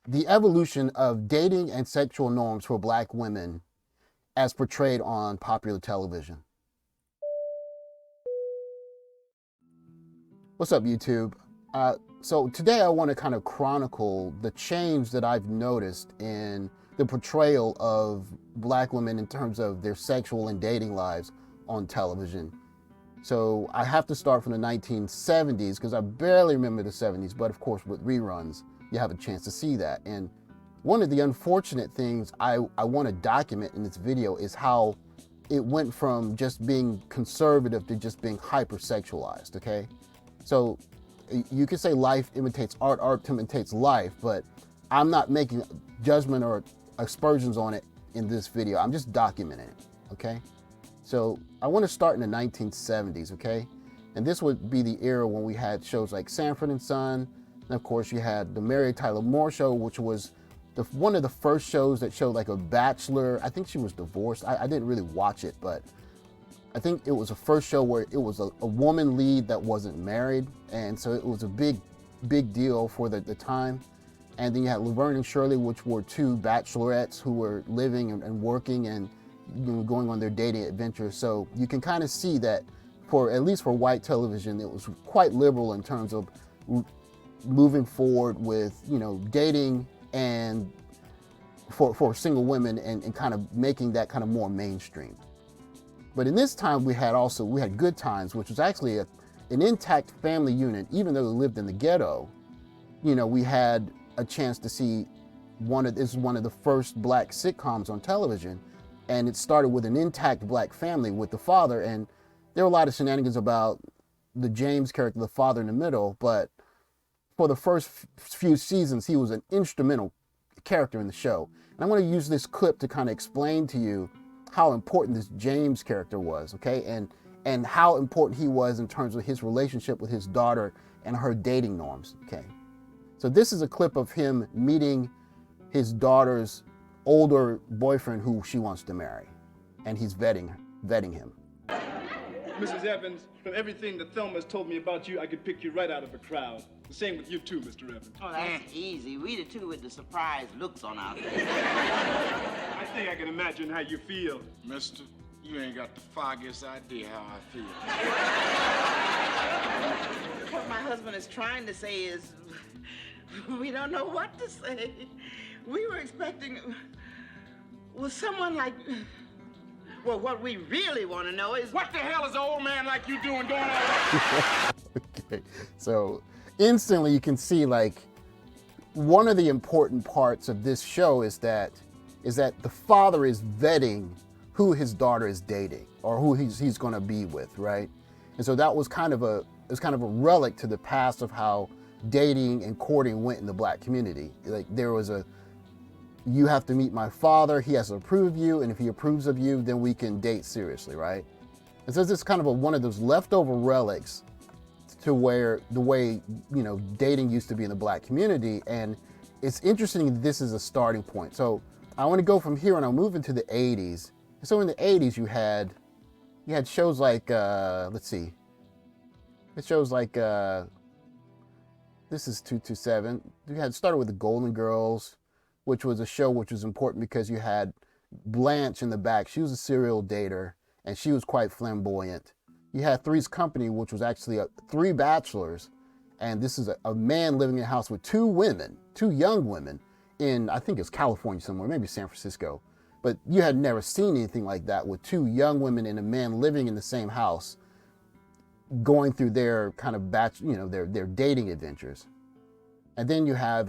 the evolution of dating and sexual norms for Black women as portrayed on popular television. What's up, YouTube? So today I want to kind of chronicle the change that I've noticed in the portrayal of Black women in terms of their sexual and dating lives on television. So I have to start from the 1970s because I barely remember the 70s, but of course with reruns, you have a chance to see that. And one of the unfortunate things I want to document in this video is how it went from just being conservative to just being hyper-sexualized, okay? So you could say life imitates art, art imitates life, but I'm not making judgment or aspersions on it in this video. I'm just documenting it, okay? So I want to start in the 1970s, okay? And this would be the era when we had shows like Sanford and Son. And of course you had the Mary Tyler Moore Show, which was one of the first shows that showed like a bachelor. I think she was divorced. I didn't really watch it, but I think it was the first show where it was a woman lead that wasn't married. And so it was a big deal for the time. And then you had Laverne and Shirley, which were two bachelorettes who were living and working and going on their dating adventures. So you can kind of see that at least for white television, it was quite liberal in terms of moving forward with, dating and for single women and kind of making that kind of more mainstream. But in this time, we had Good Times, which was actually an intact family unit. Even though they lived in the ghetto, we had a chance to see this is one of the first Black sitcoms on television. And it started with an intact Black family with the father. And there were a lot of shenanigans about the James character, the father in the middle. But for the first few seasons, he was an instrumental character in the show. And I want to use this clip to kind of explain to you how important this James character was, okay? And how important he was in terms of his relationship with his daughter and her dating norms, okay? So this is a clip of him meeting his daughter's older boyfriend who she wants to marry. And he's vetting him. Mrs. Evans, from everything that Thelma's told me about you, I could pick you right out of a crowd. The same with you too, Mr. Evans. Oh, that's easy. We the two with the surprised looks on our faces. I think I can imagine how you feel. Mister, you ain't got the foggiest idea how I feel. What my husband is trying to say is, we don't know what to say. We were expecting, someone like, what we really want to know is... What the hell is an old man like you doing going on? Okay, so instantly you can see like one of the important parts of this show is that the father is vetting who his daughter is dating or who he's going to be with, right? And so that was kind of a relic to the past of how dating and courting went in the Black community. Like there was you have to meet my father, he has to approve of you, and if he approves of you, then we can date seriously, right? And so it's kind of one of those leftover relics to where the way, dating used to be in the Black community. And it's interesting this is a starting point. So I want to go from here and I'll move into the 80s. So in the 80s, you had shows like, let's see, it shows like, this is 227. You had started with the Golden Girls, which was a show which was important because you had Blanche in the back. She was a serial dater and she was quite flamboyant. You had Three's Company, which was actually three bachelors. And this is a man living in a house with two young women in, I think it's California somewhere, maybe San Francisco. But you had never seen anything like that with two young women and a man living in the same house, going through their kind of their dating adventures. And then you have,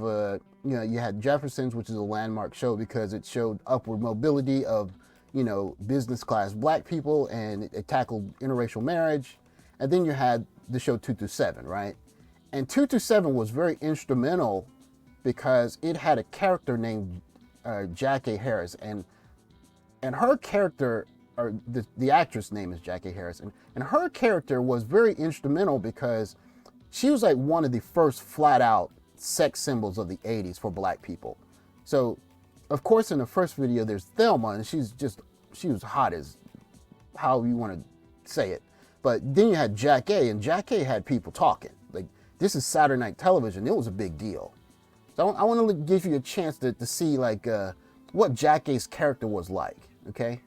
you had Jefferson's, which is a landmark show because it showed upward mobility of, business class Black people, and it tackled interracial marriage. And then you had the show 227, right? And 227 was very instrumental because it had a character named Jackie Harris, and her character, or the actress name is Jackie Harris, and her character was very instrumental because she was like one of the first flat out sex symbols of the 80s for Black people. So of course in the first video there's Thelma, and she was hot as how you want to say it. But then you had Jack A, and Jack A had people talking. Like, this is Saturday night television. It was a big deal. So I want to give you a chance to see like what Jackie's character was like, okay?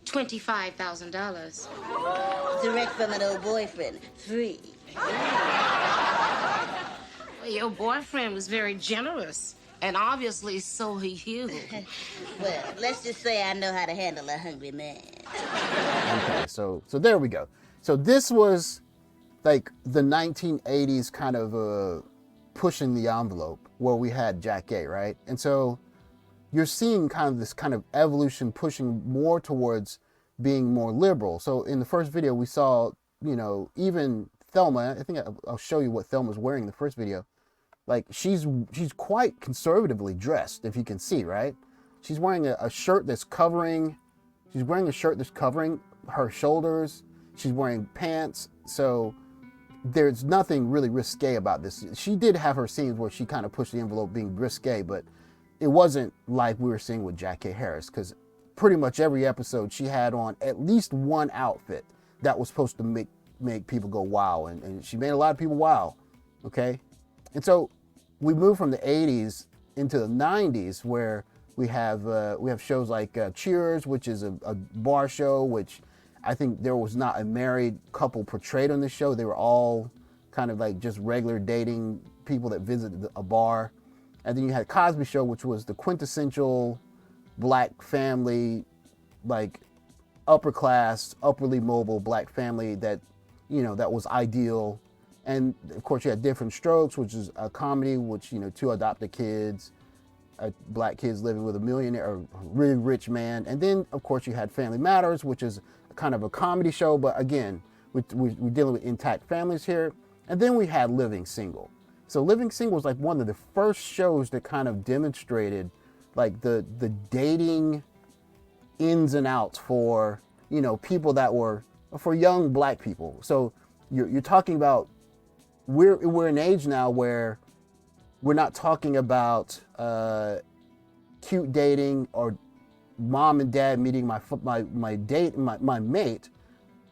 $25,000. Direct from an old boyfriend. 3. Well, your boyfriend was very generous, and obviously so are you. Well, let's just say I know how to handle a hungry man. Okay, so there we go. So this was like the 1980s kind of pushing the envelope where we had Jackie, right? And so you're seeing kind of this kind of evolution pushing more towards being more liberal. So in the first video we saw, you know, even Thelma, I think I'll show you what Thelma's wearing in the first video. Like she's quite conservatively dressed, if you can see, right? She's wearing a shirt that's covering, her shoulders. She's wearing pants. So there's nothing really risque about this. She did have her scenes where she kind of pushed the envelope being risque, but it wasn't like we were seeing with Jackie Harris, because pretty much every episode she had on at least one outfit that was supposed to make people go wow, and she made a lot of people wow, okay? And so we move from the 80s into the 90s where we have shows like Cheers, which is a bar show, which I think there was not a married couple portrayed on this show. They were all kind of like just regular dating people that visited a bar. And then you had Cosby Show, which was the quintessential black family, like upper class, upperly mobile black family that, you know, that was ideal. And of course you had Different Strokes, which is a comedy, which, you know, 2 adopted kids, black kids living with a millionaire or really rich man. And then of course you had Family Matters, which is kind of a comedy show, but again, we're dealing with intact families here. And then we had Living Single. So Living Single was like one of the first shows that kind of demonstrated like the dating ins and outs for, you know, people that were, for young black people. So you're talking about, we're in an age now where we're not talking about cute dating or mom and dad meeting my mate.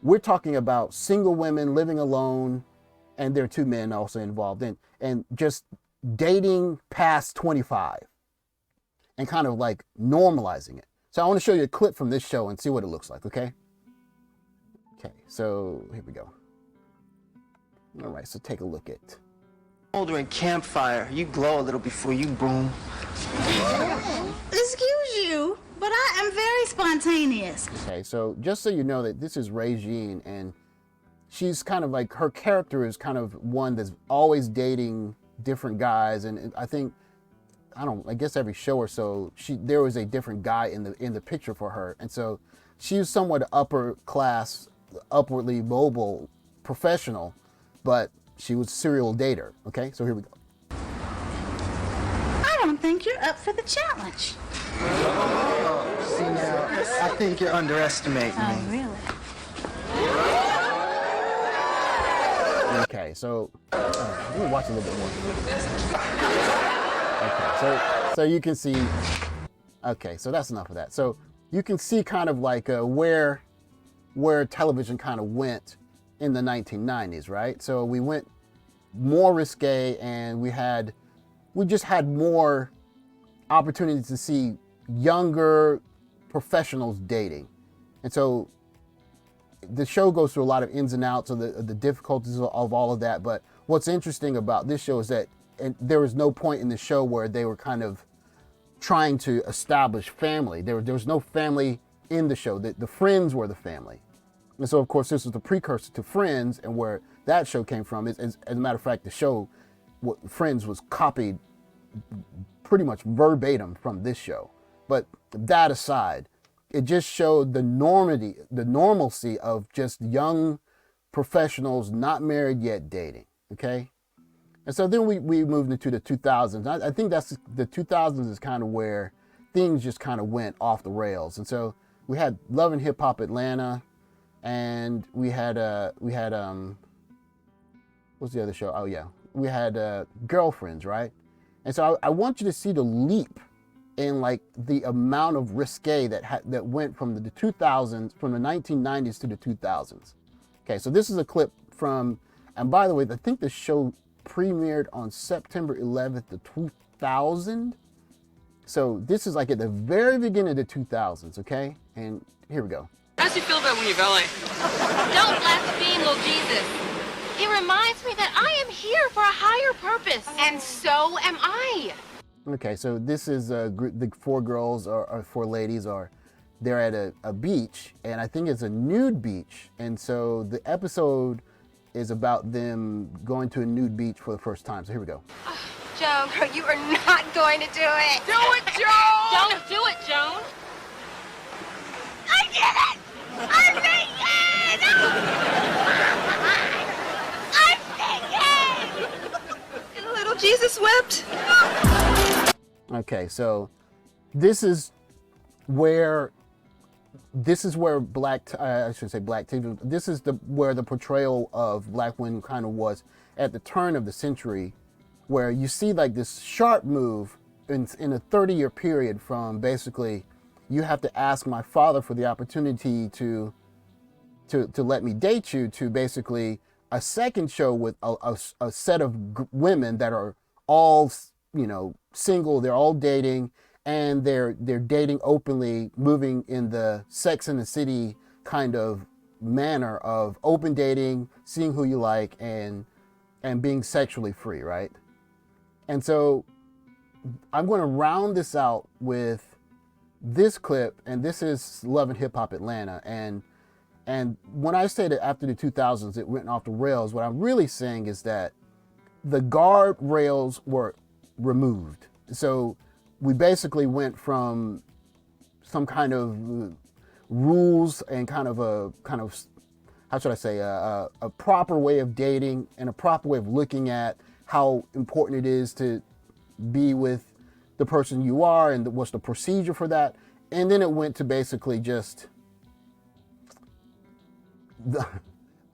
We're talking about single women living alone, and there are 2 men also involved in, and just dating past 25 and kind of like normalizing it. So I want to show you a clip from this show and see what it looks like, okay? Okay, so here we go. All right, so take a look at. Older and campfire, you glow a little before you boom. Excuse you, but I am very spontaneous. Okay, so just so you know that this is Regine, and she's kind of like, her character is kind of one that's always dating different guys, and I think, I guess every show or so, there was a different guy in the picture for her, and so she was somewhat upper class, upwardly mobile professional, but she was a serial dater. Okay, so here we go. I don't think you're up for the challenge. See now, I think you're underestimating me. Oh, really? Okay, so let me watch a little bit more. Okay, so you can see. Okay, so that's enough of that. So you can see kind of like where television kind of went in the 1990s, right? So we went more risque, and we just had more opportunities to see younger professionals dating. And so the show goes through a lot of ins and outs of the difficulties of all of that. But what's interesting about this show is that there was no point in the show where they were kind of trying to establish family. There was no family in the show. The friends were the family. And so, of course, this was the precursor to Friends, and where that show came from. As a matter of fact, the show, Friends, was copied pretty much verbatim from this show. But that aside, it just showed the normalcy of just young professionals not married yet dating, okay? And so then we moved into the 2000s. I think that's the 2000s is kind of where things just kind of went off the rails. And so we had Love and Hip Hop Atlanta, and we had what's the other show? Oh yeah, we had Girlfriends, right? And so I want you to see the leap in like the amount of risque that went from the 2000s, from the 1990s to the 2000s. Okay, so this is a clip from, and by the way, I think the show premiered on September 11th of 2000. So this is like at the very beginning of the 2000s, okay? And here we go. How do you feel about when you valet? Don't blaspheme, Lord Jesus. It reminds me that I am here for a higher purpose, and so am I. Okay, so this is a group, the 4 girls or 4 ladies they're at a beach, and I think it's a nude beach. And so the episode is about them going to a nude beach for the first time. So here we go. Joan, you are not going to do it. Do it, Joan! Don't do it, Joan. I did it! I'm naked! I'm naked! And little Jesus wept. Okay, so this is where black, I should say black TV, this is where the portrayal of black women kind of was at the turn of the century, where you see like this sharp move in a 30-year period from basically, you have to ask my father for the opportunity to let me date you, to basically a second show with a set of women that are all, you know, single, they're all dating, and they're dating openly, moving in the Sex and the City kind of manner of open dating, seeing who you like, and being sexually free, right? And so I'm going to round this out with this clip, and this is Love and Hip Hop Atlanta. And when I say that after the 2000s it went off the rails, what I'm really saying is that the guardrails were removed. So we basically went from some kind of rules and kind of how should I say, a proper way of dating and a proper way of looking at how important it is to be with the person you are and what's the procedure for that. And then it went to basically just,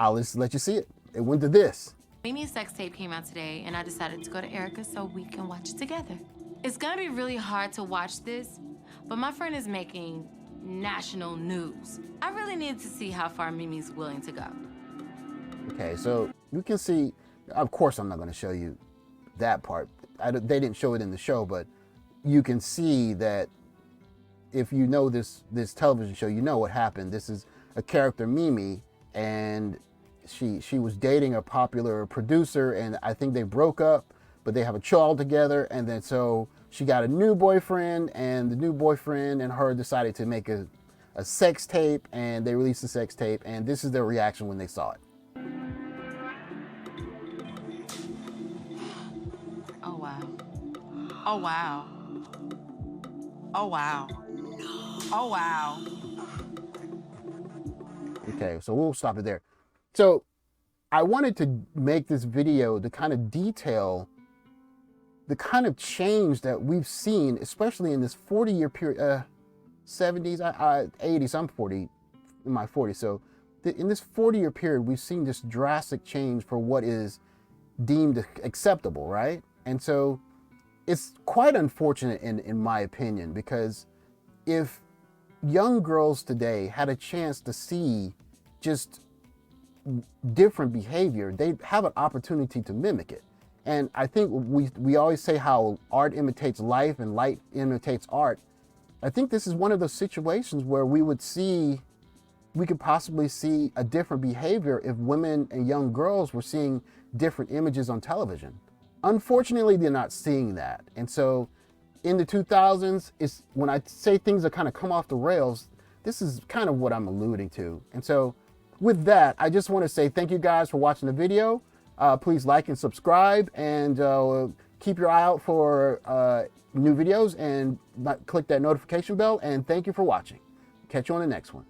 I'll just let you see it. It went to this. Mimi's sex tape came out today, and I decided to go to Erica's so we can watch it together. It's gonna be really hard to watch this, but my friend is making national news. I really need to see how far Mimi's willing to go. Okay, so you can see, of course I'm not gonna show you that part. They didn't show it in the show, but you can see that if you know this television show, you know what happened. This is a character, Mimi, and she was dating a popular producer, and I think they broke up, but they have a child together, and then so she got a new boyfriend, and the new boyfriend and her decided to make a sex tape, and they released the sex tape, and this is their reaction when they saw it. Oh, wow. Oh, wow. Oh, wow. Oh, wow. Okay, so we'll stop it there. So I wanted to make this video to kind of detail the kind of change that we've seen, especially in this 40-year period, 70s, 80s, I'm 40, in my 40s. So in this 40-year period, we've seen this drastic change for what is deemed acceptable, right? And so it's quite unfortunate in my opinion, because if young girls today had a chance to see just different behavior, they have an opportunity to mimic it. And I think we always say how art imitates life and life imitates art. I think this is one of those situations where we could possibly see a different behavior if women and young girls were seeing different images on television. Unfortunately, they're not seeing that. And so in the 2000s, when I say things that kind of come off the rails, this is kind of what I'm alluding to. And so with that, I just want to say thank you guys for watching the video. Please like and subscribe, and keep your eye out for new videos, and click that notification bell. And thank you for watching. Catch you on the next one.